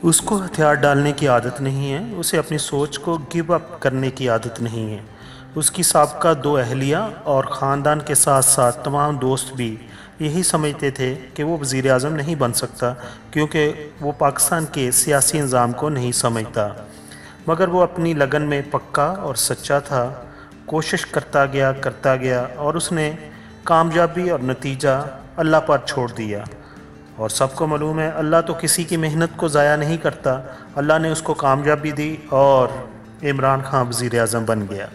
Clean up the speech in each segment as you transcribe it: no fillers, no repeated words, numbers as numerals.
उसको हथियार डालने की आदत नहीं है, उसे अपनी सोच को गिव अप करने की आदत नहीं है। उसकी साबका 2 अहलिया और ख़ानदान के साथ साथ तमाम दोस्त भी यही समझते थे कि वो वज़ीर आज़म नहीं बन सकता, क्योंकि वो पाकिस्तान के सियासी निज़ाम को नहीं समझता। मगर वो अपनी लगन में पक्का और सच्चा था, कोशिश करता गया और उसने कामयाबी और नतीजा अल्लाह पर छोड़ दिया। और सबको मालूम है, अल्लाह तो किसी की मेहनत को ज़ाया नहीं करता। अल्लाह ने उसको कामयाबी दी और इमरान खान वज़ीर आज़म बन गया।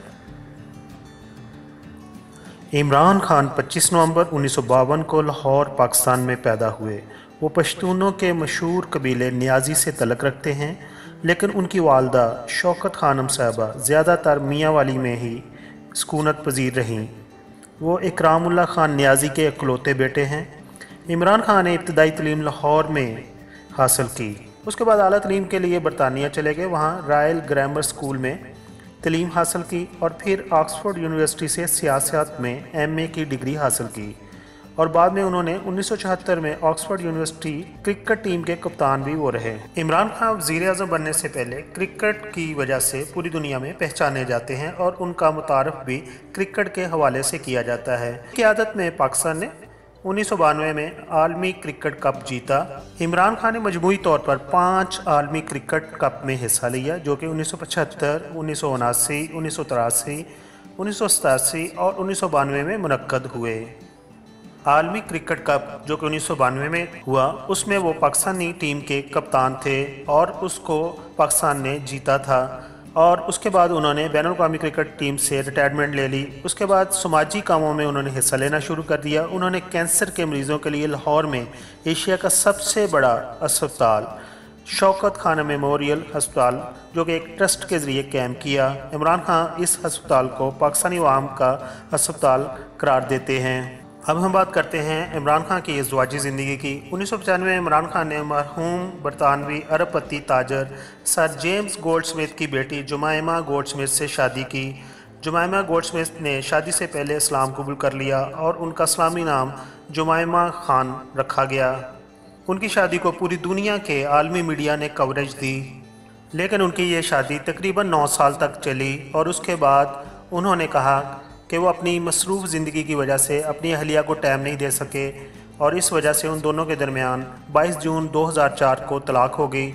इमरान खान 25 नवंबर 1952 को लाहौर पाकिस्तान में पैदा हुए। वो पश्तूनों के मशहूर कबीले नियाज़ी से तल्लुक़ रखते हैं, लेकिन उनकी वालदा शौकत खानम साहबा ज़्यादातर मियाँ वाली में ही सुकूनत पजीर रहीं। वो इकरामुल्लाह खान नियाज़ी के इकलौते बेटे हैं। इमरान खान ने इब्तदाई तलीम लाहौर में हासिल की। उसके बाद आला तलीम के लिए बरतानिया चले गए, वहाँ रॉयल ग्रामर स्कूल में तलीम हासिल की और फिर ऑक्सफोर्ड यूनिवर्सिटी से सियासत में एमए की डिग्री हासिल की। और बाद में उन्होंने 1974 में ऑक्सफोर्ड यूनिवर्सिटी क्रिकेट टीम के कप्तान भी वो रहे। इमरान खान वज़ीर आज़म बनने से पहले क्रिकेट की वजह से पूरी दुनिया में पहचाने जाते हैं और उनका मुतारफ़ भी क्रिकेट के हवाले से किया जाता है। क़यादत में पाकिस्तान ने 1992 में आलमी क्रिकेट कप जीता। इमरान खान ने मजमूई तौर पर 5 आलमी क्रिकेट कप में हिस्सा लिया, जो कि 1975, 1979, 1983, 1987 और 1992 में मुनक्कद हुए। आलमी क्रिकेट कप जो कि 1992 में हुआ, उसमें वो पाकिस्तानी टीम के कप्तान थे और उसको पाकिस्तान ने जीता था। और उसके बाद उन्होंने बैनुल-अक़वामी क्रिकेट टीम से रिटायरमेंट ले ली। उसके बाद समाजी कामों में उन्होंने हिस्सा लेना शुरू कर दिया। उन्होंने कैंसर के मरीज़ों के लिए लाहौर में एशिया का सबसे बड़ा अस्पताल शौकत खान मेमोरियल अस्पताल, जो कि एक ट्रस्ट के ज़रिए कायम किया। इमरान खान इस अस्पताल को पाकिस्तानी अवाम का अस्पताल करार देते हैं। अब हम बात करते हैं इमरान खान की ज़वाजी ज़िंदगी की। 1995 में इमरान खान ने मरहूम बरतानवी अरबपति ताजर सर जेम्स गोल्डस्मिथ की बेटी जुमैमा गोल्डस्मिथ से शादी की। जुमैमा गोल्डस्मिथ ने शादी से पहले इस्लाम कबूल कर लिया और उनका इस्लामी नाम जुमैमा खान रखा गया। उनकी शादी को पूरी दुनिया के आलमी मीडिया ने कवरेज दी, लेकिन उनकी ये शादी तकरीबन 9 साल तक चली और उसके बाद उन्होंने कहा कि वो अपनी मसरूफ़ ज़िंदगी की वजह से अपनी अहलिया को टाइम नहीं दे सके और इस वजह से उन दोनों के दरमियान 22 जून 2004 को तलाक़ हो गई।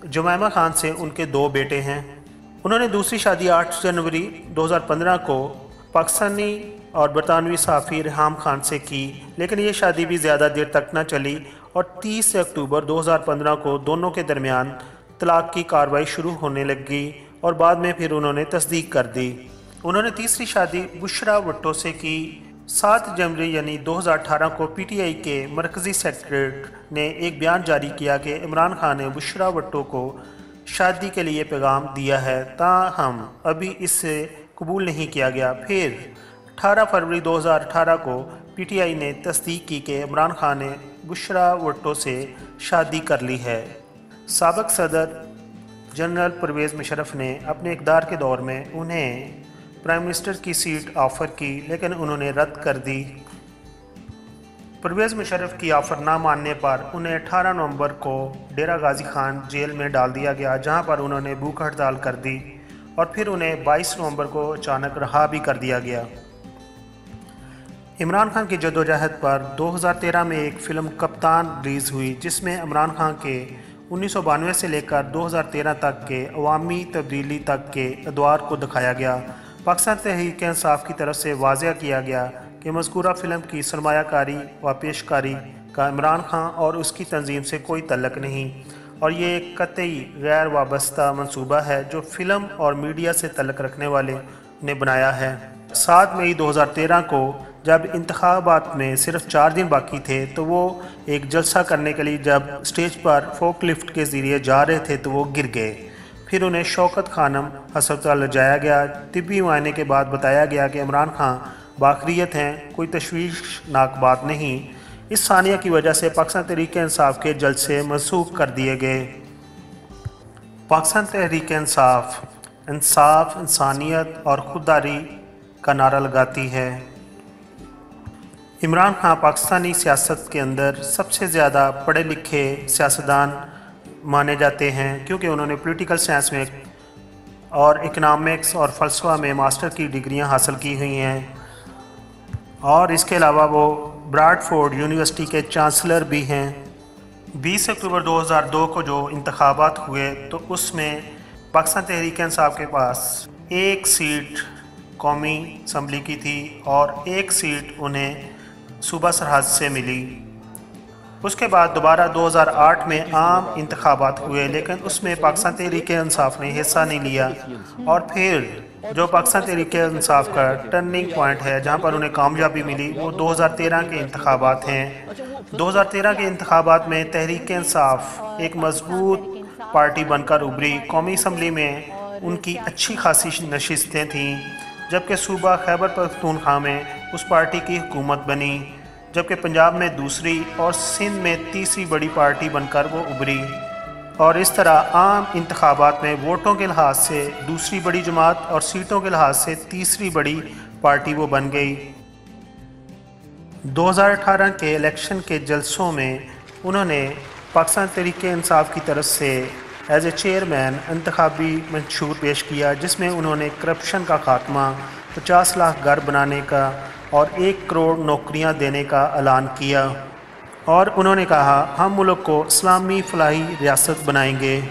जुमैमा खान से उनके 2 बेटे हैं। उन्होंने दूसरी शादी 8 जनवरी 2015 को पाकिस्तानी और बरतानवी सहाफ़ी रिहाम खान से की, लेकिन ये शादी भी ज़्यादा देर तक न चली और 30 अक्टूबर 2015 को दोनों के दरमियान तलाक़ की कार्रवाई शुरू होने लगी और बाद में फिर उन्होंने तस्दीक कर दी। उन्होंने तीसरी शादी बुशरा भुट्टो से की। 7 जनवरी यानी 2018 को पीटीआई के मरकज़ी सेक्रेटरी ने एक बयान जारी किया कि इमरान खान ने बुशरा भुट्टो को शादी के लिए पैगाम दिया है, ताहम अभी इससे कबूल नहीं किया गया। फिर 18 फरवरी 2018 को पीटीआई ने तस्दीक की कि इमरान खान ने बुशरा भुट्टो से शादी कर ली है। साबिक़ सदर जनरल परवेज़ मुशर्रफ ने अपने इक़्तिदार के दौर में उन्हें प्राइम मिनिस्टर की सीट ऑफ़र की, लेकिन उन्होंने रद्द कर दी। परवेज़ मुशर्रफ की ऑफ़र ना मानने पर उन्हें 18 नवंबर को डेरा गाजी खान जेल में डाल दिया गया, जहां पर उन्होंने भूख हड़ताल कर दी और फिर उन्हें 22 नवंबर को अचानक रहा भी कर दिया गया। इमरान खान की जद्दोजहद पर 2013 में एक फ़िल्म कप्तान रिलीज़ हुई, जिसमें इमरान खान के 1992 से लेकर 2013 तक के अवामी तब्दीली तक के अदवार को दिखाया गया। पाकिस्तान तहरीक इंसाफ की तरफ से वाज़ेह किया गया कि मज़कूरा फ़िल्म की सरमायाकारी व पेशकारी का इमरान खान और उसकी तंजीम से कोई तल्लुक़ नहीं और ये एक कतई गैर वाबस्ता मंसूबा है जो फ़िल्म और मीडिया से तल्लुक़ रखने वाले ने बनाया है। 7 मई 2013 को जब इंतखाबात में सिर्फ 4 दिन बाकी थे, तो वो एक जलसा करने के लिए जब स्टेज पर फोक लिफ्ट के ज़रिए जा रहे थे तो वो गिर गए। फिर उन्हें शौकत खानम अस्पताल ले जाया गया। तिब्बी मुआयने के बाद बताया गया कि इमरान खान बाखरियत हैं, कोई तशवीशनाक बात नहीं। इस सानिया की वजह से पाकिस्तान तहरीक इंसाफ के जलसे मनसूख कर दिए गए। पाकिस्तान तहरीक इंसाफ इंसाफ, इंसानियत और खुददारी का नारा लगाती है। इमरान खान पाकिस्तानी सियासत के अंदर सबसे ज़्यादा पढ़े लिखे सियासतदान माने जाते हैं क्योंकि उन्होंने पॉलिटिकल साइंस में और इकनॉमिक्स और फ़लसफ़ा में मास्टर की डिग्रियां हासिल की हुई हैं, और इसके अलावा वो ब्रैडफोर्ड यूनिवर्सिटी के चांसलर भी हैं। 20 अक्टूबर 2002 को जो इंतखाबात हुए तो उसमें पाकिस्तान तहरीक इंसाफ के पास एक सीट कौमी असम्बली की थी और एक सीट उन्हें सूबा सरहद से मिली। उसके बाद दोबारा 2008 में आम इंतखाबात हुए, लेकिन उसमें पाकिस्तान तहरीक इंसाफ ने हिस्सा नहीं लिया। और फिर जो पाकिस्तान तहरीक इंसाफ का टर्निंग पॉइंट है जहां पर उन्हें कामयाबी मिली वो 2013 के इंतखाबात हैं। 2013 के इंतखाबात में तहरीक इंसाफ एक मजबूत पार्टी बनकर उभरी। कौमी असम्बली में उनकी अच्छी खासी नशिस्तें थीं, जबकि सूबा खैबर पख्तूनख्वा में उस पार्टी की हुकूमत बनी, जबकि पंजाब में दूसरी और सिंध में तीसरी बड़ी पार्टी बनकर वो उभरी। और इस तरह आम इंतखाबात में वोटों के लिहाज से दूसरी बड़ी जमात और सीटों के लिहाज से तीसरी बड़ी पार्टी वो बन गई। 2018 के इलेक्शन के जलसों में उन्होंने पाकिस्तान तहरीक इंसाफ की तरफ से एज ए चेयरमैन इंतखाबी मंशूर पेश किया, जिसमें उन्होंने करप्शन का खात्मा, 50 लाख घर बनाने का और 1 करोड़ नौकरियां देने का ऐलान किया। और उन्होंने कहा हम मुल्क को इस्लामी फलाही रियासत बनाएंगे।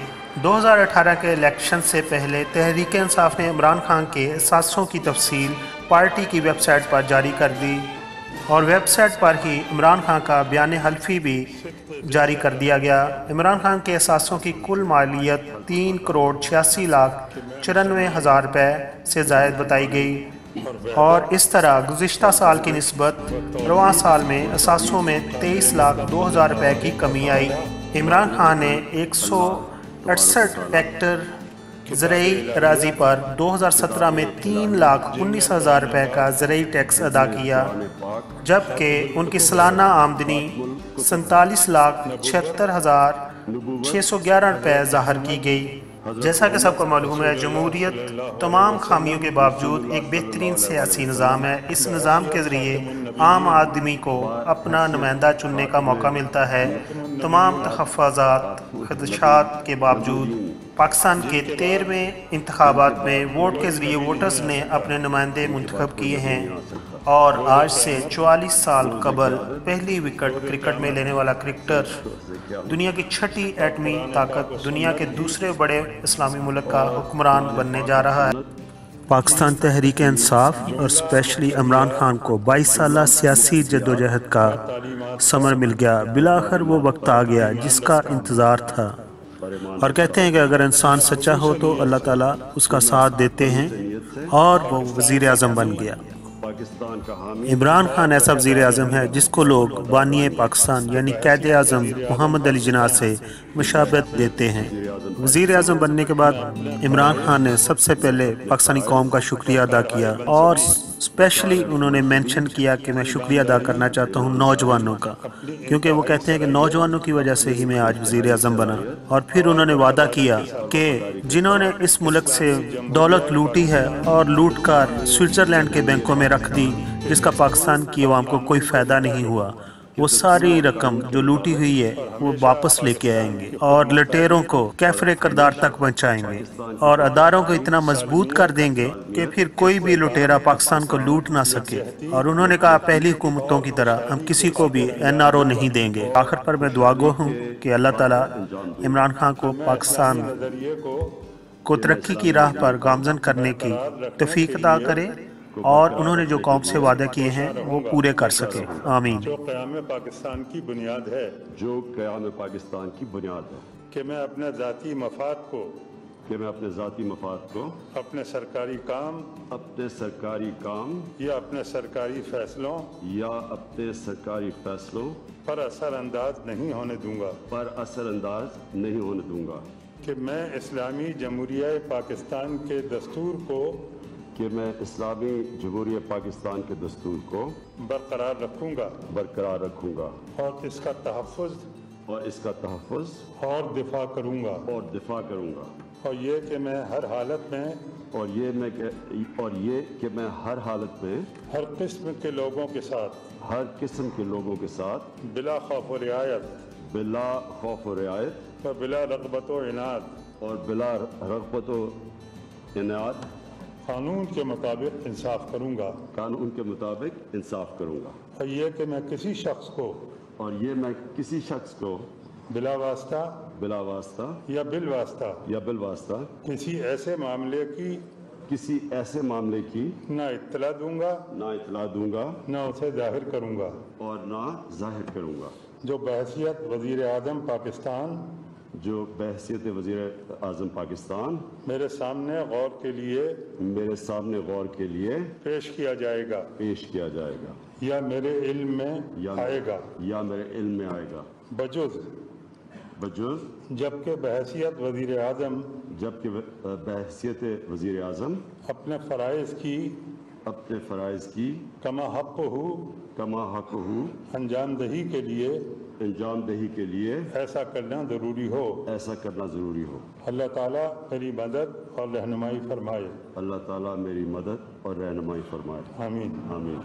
2018 के इलेक्शन से पहले तहरीक इंसाफ ने इमरान खान के असासों की तफसील पार्टी की वेबसाइट पर जारी कर दी और वेबसाइट पर ही इमरान खान का बयान हल्फी भी जारी कर दिया गया। इमरान खान के असासों की कुल मालियत 3 करोड़ 86 लाख 94 हज़ार रुपये से ज़ायद बताई गई और इस तरह गुज़िश्ता साल की निस्बत रवां साल में असासों में 23 लाख 2 हज़ार रुपये की कमी आई। इमरान खान ने 168 हेक्टर ज़रई अराज़ी पर 2017 में 3 लाख 19 हज़ार रुपये का ज़रई टैक्स अदा किया, जबकि उनकी सालाना आमदनी 47 लाख 76 हज़ार 611 रुपये ज़ाहिर की गई। जैसा कि सबको मालूम है, जमहूरियत तमाम खामियों के बावजूद एक बेहतरीन सियासी निज़ाम है। इस निज़ाम के ज़रिए आम आदमी को अपना नुमाइंदा चुनने का मौका मिलता है। तमाम तहफ़्फ़ुज़ात खदशात के बावजूद पाकिस्तान के 13वें इंतखाबात में वोट के ज़रिए वोटर्स ने अपने नुमाइंदे मुंतखब किए हैं और आज से 44 साल कबल पहली विकेट क्रिकेट में लेने वाला क्रिकेटर दुनिया की 6ठी एटमी ताकत दुनिया के दूसरे बड़े इस्लामी मुल्क का हुक्मरान बनने जा रहा है। पाकिस्तान तहरीक इंसाफ और स्पेशली इमरान खान को 22 साल सियासी जद्दोजहद का समर मिल गया। बिलाखिर वो वक्त आ गया जिसका इंतज़ार था और कहते हैं कि अगर इंसान सच्चा हो तो अल्लाह ताला उसका साथ देते हैं और वो वज़ीर आज़म बन गया। इमरान खान ऐसा वज़ीर आज़म है जिसको लोग बानिए पाकिस्तान यानी कैद आज़म मोहम्मद अली जिन्ना से मुशाबहत देते हैं। वज़ीर आज़म बनने के बाद इमरान खान ने सबसे पहले पाकिस्तानी कौम का शुक्रिया अदा किया और स्पेशली उन्होंने मेंशन किया कि मैं शुक्रिया अदा करना चाहता हूं नौजवानों का, क्योंकि वो कहते हैं कि नौजवानों की वजह से ही मैं आज वज़ीर आज़म बना। और फिर उन्होंने वादा किया कि जिन्होंने इस मुल्क से दौलत लूटी है और लूट कर स्विट्ज़रलैंड के बैंकों में रख दी, जिसका पाकिस्तान की आवाम को कोई फ़ायदा नहीं हुआ, वो सारी रकम जो लूटी हुई है वो वापस लेके आएंगे और लुटेरों को कैफरे करदार तक पहुंचाएंगे और अदारों को इतना मजबूत कर देंगे कि फिर कोई भी लुटेरा पाकिस्तान को लूट ना सके। और उन्होंने कहा पहली हुकूमतों की तरह हम किसी को भी NRO नहीं देंगे। आखिर पर मैं दुआगो हूँ कि अल्लाह ताला इमरान खान को पाकिस्तान को तरक्की की राह पर गामजन करने की तौफीक अता करे और उन्होंने जो कौम से वादे किए हैं वो पूरे कर सके। आमीन। जो क़याम पाकिस्तान की बुनियाद है, जो क़याम पाकिस्तान की बुनियाद है कि मैं अपने ज़ाती मफाद को अपने सरकारी काम या अपने सरकारी फैसलों पर असरअंदाज नहीं होने दूंगा कि मैं इस्लामी जमहूरिया पाकिस्तान के दस्तूर को बरकरार रखूंगा और इसका तहफ़्फ़ुज़ और दिफा करूंगा और ये कि मैं हर हालत में हर किस्म के लोगों के साथ बिला खौफ व रियायत و بلا رغبت و عناد اور بلا رغبت و عناد قانون کے مطابق انصاف کروں گا، قانون کے مطابق انصاف کروں گا، اور یہ کہ میں کسی شخص کو اور یہ میں کسی شخص کو بلا واسطہ بلا واسطہ یا بالواسطہ یا بالواسطہ کسی ایسے معاملے کی کسی ایسے معاملے کی نہ اطلاع دوں گا نہ اطلاع دوں گا نہ اسے ظاہر کروں گا، اور نہ ظاہر کروں گا، جو بحیثیت وزیر اعظم پاکستان جو بحیثیت وزیر اعظم پاکستان میرے سامنے غور کے لیے میرے سامنے غور کے لیے پیش کیا جائے گا پیش کیا جائے گا یا میرے علم میں آئے گا، یا میرے علم میں آئے گا، بجز بجز جبکہ بحیثیت وزیر اعظم جبکہ بحیثیت وزیر اعظم اپنے فرائض کی اپنے فرائض کی کما حق ہو کما حق ہو انجام دہی کے لیے انجام دہی کے لیے ایسا کرنا ضروری ہو۔ ایسا کرنا ضروری ہو۔ اللہ تعالیٰ میری مدد اور رہنمائی فرمائے۔ اللہ تعالیٰ میری مدد اور رہنمائی فرمائے۔ آمین۔ آمین۔